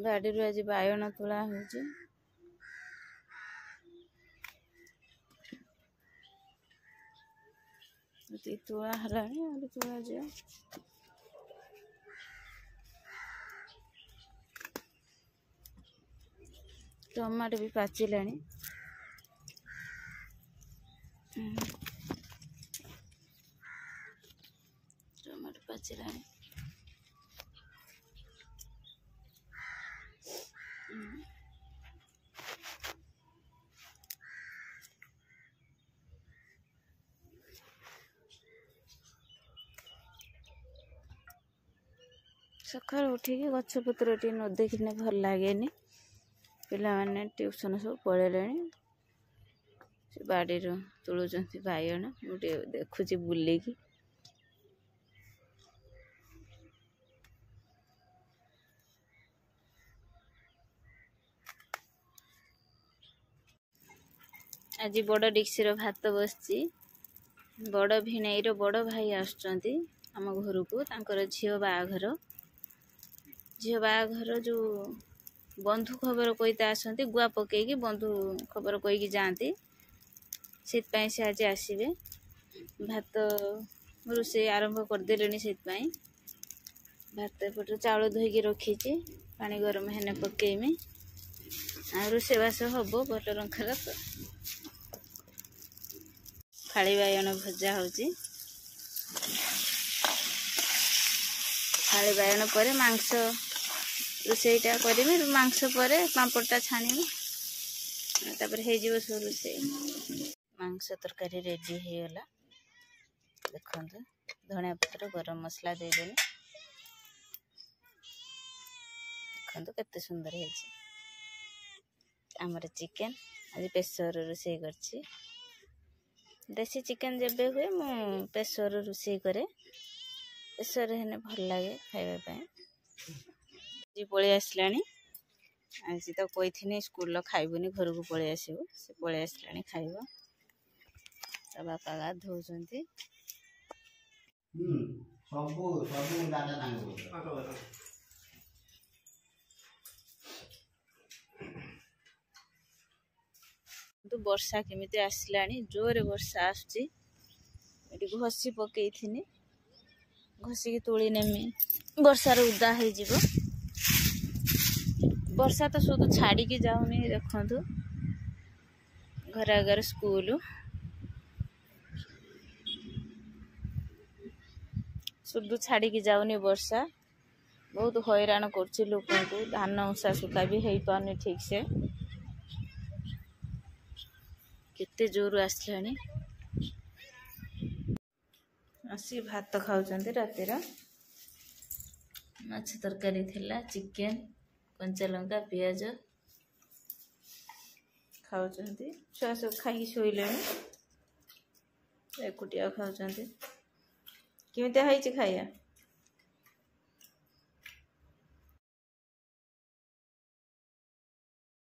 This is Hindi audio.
बाड़ी आज बायण तोला होची तोला हलानी आ तोला जा टमाटो भी पाचिलानी टमाटो पाचिलानी सकाल उठिकी गछपत्र टी न देखने भल लगे पिला माने ट्यूशन सब पड़े बाड़ी तुलुंट बायण मुझे देखुची बुलिकी आज बड़ डिक्सी भात बसची बड़ भिणईर बड़ भाई आसुचंती आम घर को तांकर झील बाघर जो बंधु खबर कहीते आसती गुआ पकईकी बंधु खबर कहीकि जाती से आज आसबे भात रोषे आरंभ करदेले से भात एपटे चाउल धोईकी रखी पानी गरम हेने पकेमी रोषेबास हम बटरंकार फाड़ी बायण भजा होची फाड़ी बायण पर मांस रोषेईटा करी मांस पर पापड़टा छाणी तापर हो सब रोषेई मांस तरकारी रेडी हो गला देखो धनिया पत्र गरम मसला देदेनी देखो केते सुंदर है आमर चिकेन आज प्रेसर रोषेई करछि देसी चिकेन जेबे हुए मु प्रेसर रोषेई करे प्रेसर हेने भल लगे खाइबा जी पळि आसलानी आज तो कही स्कूल खाइबुनी घर को पळि आसीबो से पळि आसलानी खाइबो ता बापा गाधौचंती सबु सबु दादा तांगो तो वर्षा केमिति आसलानी जोरे वर्षा आसुची एटी घसी पकई थिनी घसी की तोली नेमी वर्षार उदा हो जिवो वर्षा तो शुद्ध छाड़ी की जाऊनी देखंतु घर आगर स्कूल शुद्ध छाड़ी की जाऊनी वर्षा बहुत हैरान करछि लोकन को धान उषा सुखा भी हेई पानी ठीक से केते जोर आसलानी आसी भात खाउचंती रातिर माछ तरकारी थिला चिकेन कंचा लंका पियाज खाउचंती छुआ सब खाई शोइले एकुटिया खाउचंती केमिते हाइछि खाइया।